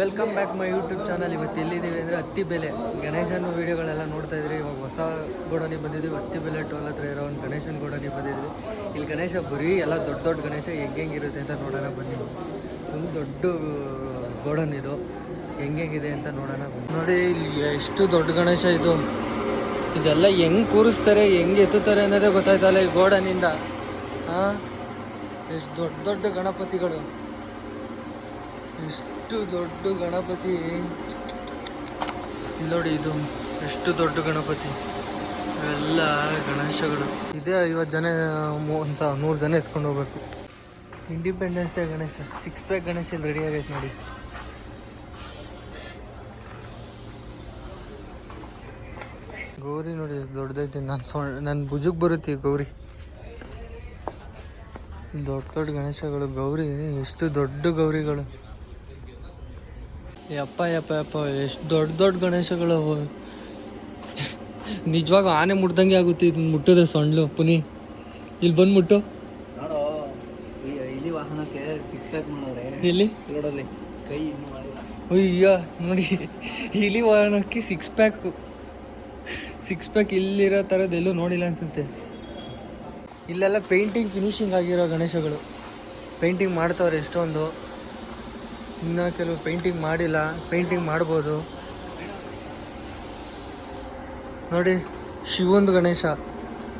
Welcome back my YouTube channel. ಇವತ್ತು ಎಲ್ಲಿದ್ದೀವಿ ಅಂದರೆ ಹತ್ತಿ ಬೆಲೆ ಗಣೇಶನ ವೀಡಿಯೋಗಳೆಲ್ಲ ನೋಡ್ತಾ ಇದ್ರಿ. ಇವಾಗ ಹೊಸ ಗೋಡನಿ ಬಂದಿದ್ವಿ, ಹತ್ತಿ ಬೆಲೆ ಟೋಲ್ ಹತ್ರ ಇರೋ ಒಂದು ಗಣೇಶನ ಗೋಡನಿ ಬಂದಿದ್ವಿ. ಇಲ್ಲಿ ಗಣೇಶ ಬರೀ ಎಲ್ಲ ದೊಡ್ಡ ದೊಡ್ಡ ಗಣೇಶ ಹೆಂಗಿರುತ್ತೆ ಅಂತ ನೋಡೋಣ ಬನ್ನಿ. ಒಂದು ದೊಡ್ಡ ಗೋಡನ್ ಇದು, ಹೆಂಗಿದೆ ಅಂತ ನೋಡೋಣ ಬನ್ನಿ. ನೋಡಿ ಇಲ್ಲಿ ಎಷ್ಟು ದೊಡ್ಡ ಗಣೇಶ ಇದು. ಇದೆಲ್ಲ ಹೆಂಗೆ ಕೂರಿಸ್ತಾರೆ, ಹೆಂಗೆ ಎತ್ತುತ್ತಾರೆ ಅನ್ನೋದೇ ಗೊತ್ತಾಯ್ತಲ್ಲ ಈ ಗೋಡನಿಂದ. ಹಾಂ, ಎಷ್ಟು ದೊಡ್ಡ ದೊಡ್ಡ ಗಣಪತಿಗಳು, ಎಷ್ಟು ದೊಡ್ಡ ಗಣಪತಿ. ನೋಡಿ ಇದು ಎಷ್ಟು ದೊಡ್ಡ ಗಣಪತಿ, ಎಲ್ಲ ಗಣೇಶಗಳು ಇದೆ. 50 ಜನ 100 ಜನ ಎತ್ಕೊಂಡು ಹೋಗ್ಬೇಕು. Independence day Ganesha, 6 pack Ganesha ಇಲ್ಲಿ ರೆಡಿ ಆಗೈತೆ ನೋಡಿ. ಗೌರಿ ನೋಡಿ ಎಷ್ಟು ದೊಡ್ಡದೈತೆ. ನನ್ನ ಭುಜಕ್ಕೆ ಬರುತ್ತೆ ಗೌರಿ. ದೊಡ್ಡ ದೊಡ್ಡ ಗಣೇಶಗಳು, ಗೌರಿ ಎಷ್ಟು ದೊಡ್ಡ ಗೌರಿಗಳು. ಯಪ್ಪ ಯಪ್ಪ ಯಪ್ಪ, ಎಷ್ಟು ದೊಡ್ಡ ದೊಡ್ಡ ಗಣೇಶಗಳು. ನಿಜವಾಗ ಆನೆ ಮುಟ್ದಂಗೆ ಆಗುತ್ತೆ ಇದನ್ನ ಮುಟ್ಟಿದ್ರೆ. ಸೊಂಡ್ಲು ಪುನಿ ಇಲ್ಲಿ ಬಂದು ಮುಟ್ಟು. ಇಲ್ಲಿ ವಾಹನಕ್ಕೆ 6 ಪ್ಯಾಕ್ ಮಾಡೋರೆ ಇಲ್ಲಿ ರೋಡಲ್ಲಿ ಕೈ ಅಯ್ಯ ನೋಡಿ, ಇಲಿ ವಾಹನಕ್ಕೆ 6 ಪ್ಯಾಕ್ ಇಲ್ಲಿರೋ ಥರದ್ದು ಎಲ್ಲೂ ನೋಡಿಲ್ಲ ಅನ್ಸುತ್ತೆ. ಇಲ್ಲೆಲ್ಲ ಪೇಂಟಿಂಗ್ ಫಿನಿಶಿಂಗ್ ಆಗಿರೋ ಗಣೇಶಗಳು. ಪೇಂಟಿಂಗ್ ಮಾಡ್ತವ್ರೆ ಎಷ್ಟೊಂದು, ಇನ್ನು ಕೆಲವು ಪೇಂಟಿಂಗ್ ಮಾಡಿಲ್ಲ, ಪೇಂಟಿಂಗ್ ಮಾಡ್ಬೋದು. ನೋಡಿ ಶಿವಂದು ಗಣೇಶ,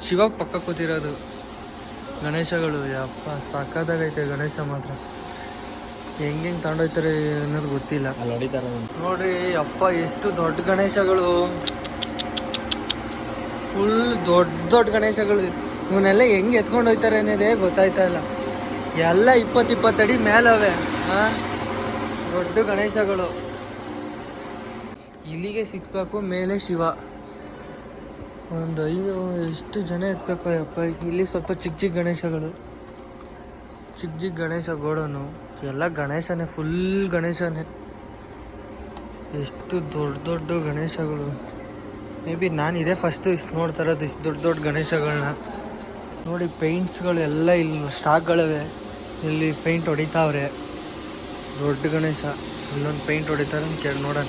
ಶಿವ ಪಕ್ಕ ಕೂತಿರೋದು ಗಣೇಶಗಳು. ಯಪ್ಪ ಸಾಕಾದಾಗೈತೆ ಗಣೇಶ ಮಾತ್ರ. ಹೆಂಗೆ ತಗೊಂಡೋಗ್ತಾರೆ ಅನ್ನೋದು ಗೊತ್ತಿಲ್ಲ. ಅಲ್ಲಿ ಹೊಡಿತಾರೆ ನೋಡ್ರಿ. ಅಪ್ಪ ಎಷ್ಟು ದೊಡ್ಡ ಗಣೇಶಗಳು, ಫುಲ್ ದೊಡ್ಡ ದೊಡ್ಡ ಗಣೇಶಗಳು. ಇವನ್ನೆಲ್ಲ ಹೆಂಗೆ ಎತ್ಕೊಂಡು ಹೋಗ್ತಾರೆ ಅನ್ನೋದೇ ಗೊತ್ತಾಯ್ತಾ ಇಲ್ಲ. ಎಲ್ಲ 20-20 ಅಡಿ ಮೇಲವೆ. ಹಾಂ, ದೊಡ್ಡ ಗಣೇಶಗಳು. ಇಲ್ಲಿಗೆ ಸಿಕ್ಬೇಕು, ಮೇಲೆ ಶಿವ. ಒಂದು 5 ಎಷ್ಟು ಜನ ಎತ್ಬೇಕು ಯಪ್ಪ. ಇಲ್ಲಿ ಸ್ವಲ್ಪ ಚಿಕ್ಕ ಚಿಕ್ಕ ಗಣೇಶಗಳು, ಚಿಕ್ಕ ಚಿಕ್ಕ ಗಣೇಶ ಗೋಡನು. ಎಲ್ಲ ಗಣೇಶನೇ, ಫುಲ್ ಗಣೇಶನೇ. ಎಷ್ಟು ದೊಡ್ಡ ದೊಡ್ಡ ಗಣೇಶಗಳು. ಮೇ ಬಿ ನಾನು ಇದೇ ಫಸ್ಟು ಇಷ್ಟು ನೋಡ್ತಾ ಇರೋದು, ಇಷ್ಟು ದೊಡ್ಡ ದೊಡ್ಡ ಗಣೇಶಗಳನ್ನ. ನೋಡಿ ಪೇಂಟ್ಸ್ಗಳು ಎಲ್ಲ ಇಲ್ಲಿ ಸ್ಟಾಕ್ಗಳಿವೆ. ಇಲ್ಲಿ ಪೇಂಟ್ ಹೊಡಿತಾವ್ರೆ. ದೊಡ್ಡ ಗಣೇಶ, ಇಲ್ಲೊಂದು ಪೇಂಟ್ ಹೊಡಿತಾರೆ ಕೇಳಿ ನೋಡೋಣ.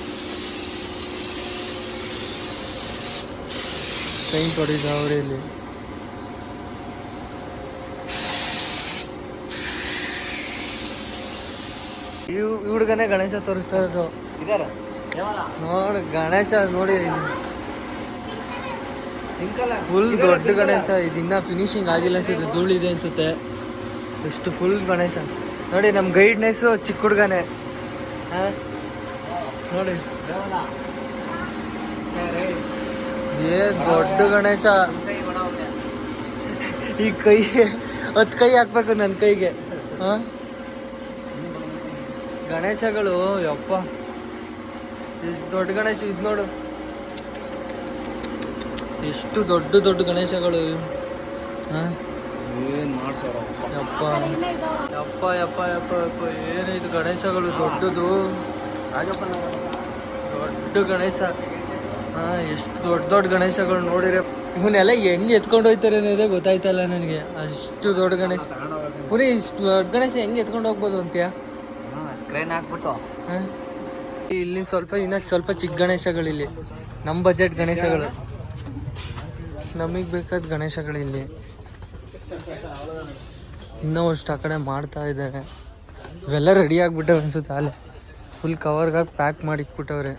ಪೇಂಟ್ ಹೊಡಿತಾವ್ರೆ ಇಲ್ಲಿ. ಹುಡುಗನೇ ಗಣೇಶ ತೋರಿಸ್ತಾ ಇರೋದು. ನೋಡಿ ಗಣೇಶ ನೋಡಿ, ಫುಲ್ ದೊಡ್ಡ ಗಣೇಶ. ಇದಿನ್ನ ಫಿನಿಶಿಂಗ್ ಆಗಿಲ್ಲ ಅನ್ಸುತ್ತೆ, ಧೂಳಿದೆ ಅನ್ಸುತ್ತೆ. ಎಷ್ಟು ಫುಲ್ ಗಣೇಶ ನೋಡಿ. ನಮ್ಮ ಗೈಡ್ನೆಸ್ಸು ಚಿಕ್ಕ ಹುಡುಗನೇ. ಹಾಂ ನೋಡಿ, ಏ ದೊಡ್ಡ ಗಣೇಶ. ಈ ಕೈ 10 ಕೈ ಹಾಕ್ಬೇಕು ನನ್ನ ಕೈಗೆ. ಹಾಂ, ಗಣೇಶಗಳು ಯಪ್ಪ ಎಷ್ಟು ದೊಡ್ಡ ಗಣೇಶ. ಇದು ನೋಡು ಎಷ್ಟು ದೊಡ್ಡ ದೊಡ್ಡ ಗಣೇಶಗಳು. ಹಾಂ, ಯಪ್ಪ ಯಪ್ಪ ಯಪ್ಪ ಯಪ್ಪ ಯಪ್ಪ, ಏನು ಇದು ಗಣೇಶಗಳು ದೊಡ್ಡದು, ದೊಡ್ಡ ಗಣೇಶ. ಹಾಂ, ಎಷ್ಟು ದೊಡ್ಡ ದೊಡ್ಡ ಗಣೇಶಗಳು ನೋಡಿರೆ. ಇವನ್ನೆಲ್ಲ ಹೆಂಗೆ ಎತ್ಕೊಂಡು ಹೋಗ್ತಾರೆ ಅನ್ನೋದೇ ಗೊತ್ತಾಯ್ತಲ್ಲ ನನಗೆ. ಅಷ್ಟು ದೊಡ್ಡ ಗಣೇಶ. ಪುರಿ ಇಷ್ಟು ದೊಡ್ಡ ಗಣೇಶ ಹೆಂಗೆ ಎತ್ಕೊಂಡು ಹೋಗ್ಬೋದು ಅಂತೀಯ? ಕ್ರೇನ್ ಹಾಕ್ಬಿಟ್ಟು. ಹಾಂ, ಇಲ್ಲಿ ಇನ್ನೂ ಸ್ವಲ್ಪ ಚಿಕ್ಕ ಗಣೇಶಗಳಿಲ್ಲಿ. ನಮ್ಮ ಬಜೆಟ್ ಗಣೇಶಗಳು, ನಮಗೆ ಬೇಕಾದ ಗಣೇಶಗಳಿಲ್ಲಿ. ಇನ್ನೂ ಅಷ್ಟು ಆ ಕಡೆ ಮಾಡ್ತಾ ಇದ್ದಾರೆ. ಇವೆಲ್ಲ ರೆಡಿ ಆಗಿಬಿಟ್ಟವೆ ಅನ್ಸುತ್ತೆ. ಅಲ್ಲೇ ಫುಲ್ ಕವರ್ಗಾಗಿ ಪ್ಯಾಕ್ ಮಾಡಿ ಇಟ್ಬಿಟ್ಟವ್ರೆ.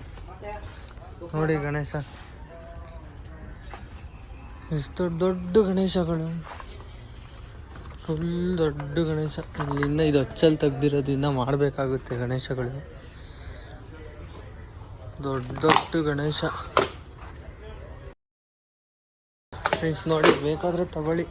ನೋಡಿ ಗಣೇಶ, ಎಷ್ಟು ದೊಡ್ಡ ದೊಡ್ಡ ಗಣೇಶಗಳು, ಫುಲ್ ದೊಡ್ಡ ಗಣೇಶ. ಇಲ್ಲಿಂದ ಇದು ಹಚ್ಚಲ್ಲಿ ತೆಗ್ದಿರೋದು, ಇನ್ನೂ ಮಾಡಬೇಕಾಗುತ್ತೆ ಗಣೇಶಗಳು. ದೊಡ್ಡ ದೊಡ್ಡ ಗಣೇಶ ಫ್ರೆಂಡ್ಸ್. ನೋಡಿ ಬೇಕಾದರೆ ತಗೊಳ್ಳಿ.